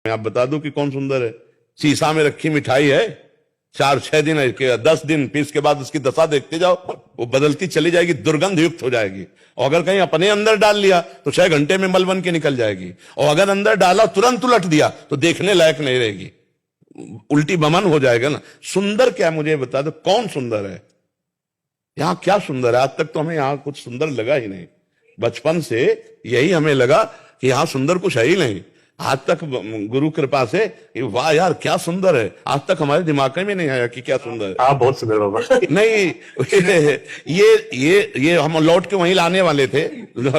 मैं आप बता दूं कि कौन सुंदर है। शीशा में रखी मिठाई है, 4-6 दिन 10 दिन, फिर इसके बाद उसकी दशा देखते जाओ, वो बदलती चली जाएगी, दुर्गंध युक्त हो जाएगी। और अगर कहीं अपने अंदर डाल लिया तो 6 घंटे में मल बन के निकल जाएगी, और अगर अंदर डाला तुरंत उलट दिया तो देखने लायक नहीं रहेगी, उल्टी बमन हो जाएगा ना। सुंदर क्या, मुझे बता दो कौन सुंदर है यहां, क्या सुंदर है? आज तक तो हमें यहां कुछ सुंदर लगा ही नहीं। बचपन से यही हमें लगा कि यहां सुंदर कुछ है ही नहीं। आज तक गुरु कृपा से वाह यार क्या सुंदर है, आज तक हमारे दिमाग में नहीं आया कि क्या सुंदर है। आप बहुत सुंदर बाबा। नहीं, ये हम लौट के वहीं लाने वाले थे,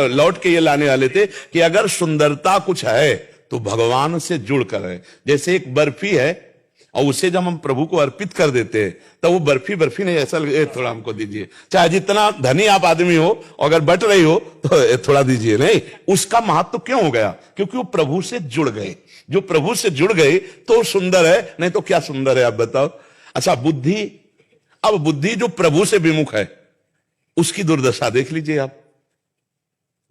लौट के ये लाने वाले थे कि अगर सुंदरता कुछ है तो भगवान से जुड़ कर है। जैसे एक बर्फी है और उसे जब हम प्रभु को अर्पित कर देते हैं तो वो बर्फी नहीं, ऐसा लगे थोड़ा हमको दीजिए, चाहे जितना धनी आप आदमी हो, अगर बट रही हो तो थोड़ा दीजिए। नहीं, उसका महत्व क्यों हो गया? क्योंकि वो प्रभु से जुड़ गए। जो प्रभु से जुड़ गए तो सुंदर है, नहीं तो क्या सुंदर है आप बताओ। अच्छा बुद्धि, अब बुद्धि जो प्रभु से विमुख है उसकी दुर्दशा देख लीजिए आप।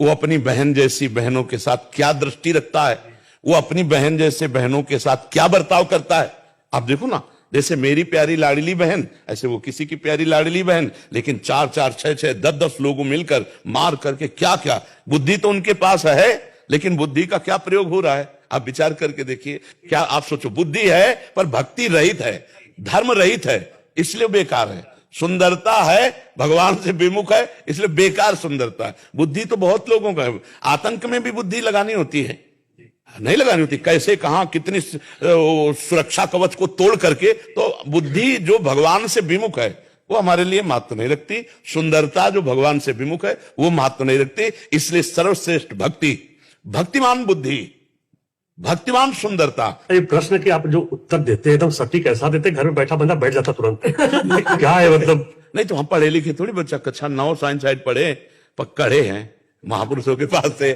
वो अपनी बहन जैसी बहनों के साथ क्या दृष्टि रखता है, वो अपनी बहन जैसे बहनों के साथ क्या बर्ताव करता है। आप देखो ना, जैसे मेरी प्यारी लाडली बहन, ऐसे वो किसी की प्यारी लाडली बहन, लेकिन 4-4, 6-6, 10-10 लोगों मिलकर मार करके क्या क्या। बुद्धि तो उनके पास है, लेकिन बुद्धि का क्या प्रयोग हो रहा है आप विचार करके देखिए। क्या आप सोचो, बुद्धि है पर भक्ति रहित है, धर्म रहित है, इसलिए बेकार है। सुंदरता है, भगवान से विमुख है, इसलिए बेकार सुंदरता है। बुद्धि तो बहुत लोगों का है, आतंक में भी बुद्धि लगानी होती है, नहीं लगानी होती। कैसे, कहां, कितनी सुरक्षा कवच को तोड़ करके। तो बुद्धि जो भगवान से विमुख है वो हमारे लिए महत्व नहीं रखती, सुंदरता जो भगवान से विमुख है वो महत्व नहीं रखती। इसलिए सर्वश्रेष्ठ भक्ति भक्तिमान बुद्धि, भक्तिमान सुंदरता। ये प्रश्न के आप जो उत्तर देते हैं एकदम सटीक ऐसा देते, घर में बैठा बंदा बैठ जाता तुरंत। क्या है मतलब? नहीं तो हम पढ़े लिखे थोड़ी, बच्चा कक्षा 9 साइंस साइड पढ़े पकड़े हैं महापुरुषों के पास से,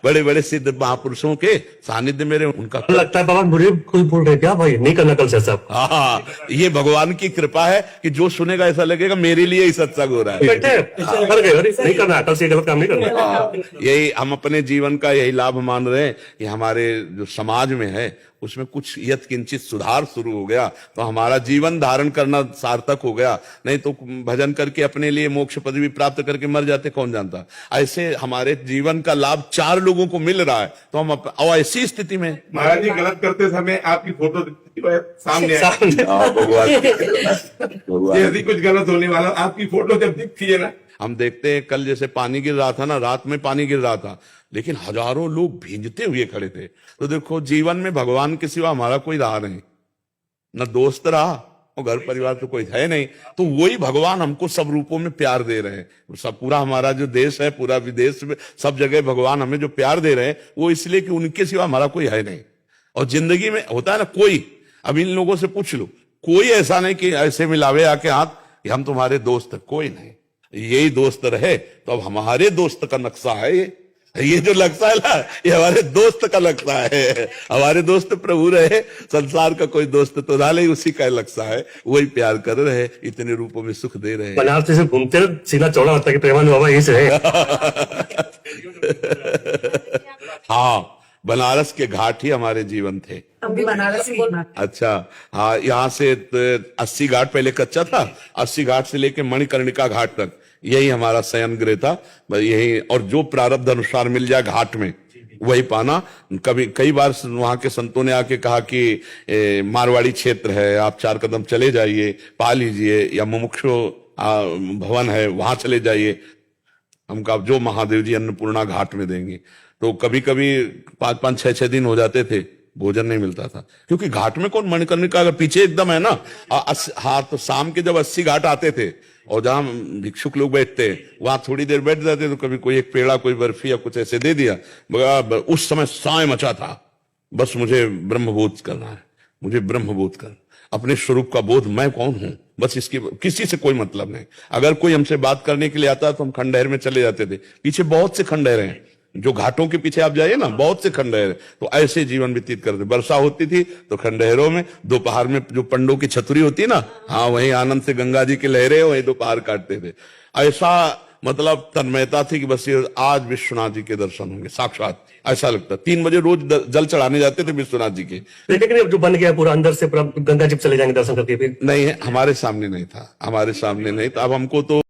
बड़े बड़े सिद्ध महापुरुषों के सानिध्य मेरे उनका लगता है बाबा मुझे कोई बोल रहे क्या भाई, नहीं करना कल से सब। हाँ, ये भगवान की कृपा है कि जो सुनेगा ऐसा लगेगा मेरे लिए ही सत्संग हो रहा है। नहीं करना कल से, गलत काम नहीं करना। यही हम अपने जीवन का यही लाभ मान रहे हैं कि हमारे जो समाज में है उसमें कुछ यत्किंचित सुधार शुरू हो गया तो हमारा जीवन धारण करना सार्थक हो गया। नहीं तो भजन करके अपने लिए मोक्ष पदवी प्राप्त करके मर जाते, कौन जानता। ऐसे हमारे जीवन का लाभ 4 लोगों को मिल रहा है तो हम ऐसी स्थिति में। महाराज जी गलत करते समय आपकी फोटो सामने यदि कुछ गलत होने वाला आपकी फोटो जब दिखती है ना, हम देखते हैं कल जैसे पानी गिर रहा था ना, रात में पानी गिर रहा था, लेकिन हजारों लोग भींजते हुए खड़े थे। तो देखो जीवन में भगवान के सिवा हमारा कोई रहा नहीं, न दोस्त रहा और घर परिवार तो कोई है नहीं। तो वही भगवान हमको सब रूपों में प्यार दे रहे हैं। सब पूरा हमारा जो देश है, पूरा विदेश में, सब जगह भगवान हमें जो प्यार दे रहे हैं वो इसलिए कि उनके सिवा हमारा कोई है नहीं। और जिंदगी में होता है ना कोई, अब इन लोगों से पूछ लो, कोई ऐसा नहीं कि ऐसे मिलावे आके हाथ कि हम तुम्हारे दोस्त है, कोई नहीं। यही दोस्त रहे तो अब हमारे दोस्त का नक्शा है ये जो नक्शा है ना, ये हमारे दोस्त का नक्शा है। हमारे दोस्त प्रभु रहे, संसार का कोई दोस्त तो ना नहीं, उसी का नक्शा है। वही प्यार कर रहे, इतने रूपों में सुख दे रहे। बनारस से घूमते रहे, सीना चौड़ा होता है कि प्रेमानंद बाबा यही से रहे। हाँ, बनारस के घाट ही हमारे जीवन थे। हम भी बनारस ही। अच्छा, हाँ, यहाँ से 80 घाट पहले कच्चा था, 80 घाट से लेके मणिकर्णिका घाट तक यही हमारा शयन गृह था, यही। और जो प्रारब्ध अनुसार मिल जाए घाट में वही पाना। कई बार वहां के संतों ने आके कहा कि मारवाड़ी क्षेत्र है, आप 4 कदम चले जाइए, पा लीजिए, या मुमुक्षु भवन है वहां चले जाइए। हम कहा जो महादेव जी अन्नपूर्णा घाट में देंगे। तो कभी कभी 5-5, 6-6 दिन हो जाते थे, भोजन नहीं मिलता था, क्योंकि घाट में कौन, मणिकर्णिका का पीछे एकदम है ना। हाँ, तो शाम के जब 80 घाट आते थे और जहां भिक्षुक लोग बैठते वहां थोड़ी देर बैठ जाते तो कभी कोई एक पेड़ा, कोई बर्फी या कुछ ऐसे दे दिया। उस समय साय मचा था, बस मुझे ब्रह्मबोध करना है, मुझे ब्रह्मबोध कर, अपने स्वरूप का बोध, मैं कौन हूं, बस इसकी किसी से कोई मतलब नहीं। अगर कोई हमसे बात करने के लिए आता तो हम खंडहर में चले जाते थे। पीछे बहुत से खंडहर हैं, जो घाटों के पीछे आप जाइए ना, बहुत से खंडहर। तो ऐसे जीवन व्यतीत करते। वर्षा होती थी तो खंडहरों में, दोपहर में जो पंडों की छतरी होती है ना, हाँ, वहीं आनंद से गंगा जी की लहरें, वहीं दोपहर काटते थे। ऐसा मतलब तन्मयता थी कि बस ये आज विश्वनाथ जी के दर्शन होंगे साक्षात। ऐसा लगता। 3 बजे रोज जल चढ़ाने जाते थे विश्वनाथ जी के। लेकिन अब जो बन गया पूरा अंदर से पूरा गंगा जी चले जाएंगे दर्शन करके फिर। नहीं, हमारे सामने नहीं था, हमारे सामने नहीं था। अब हमको तो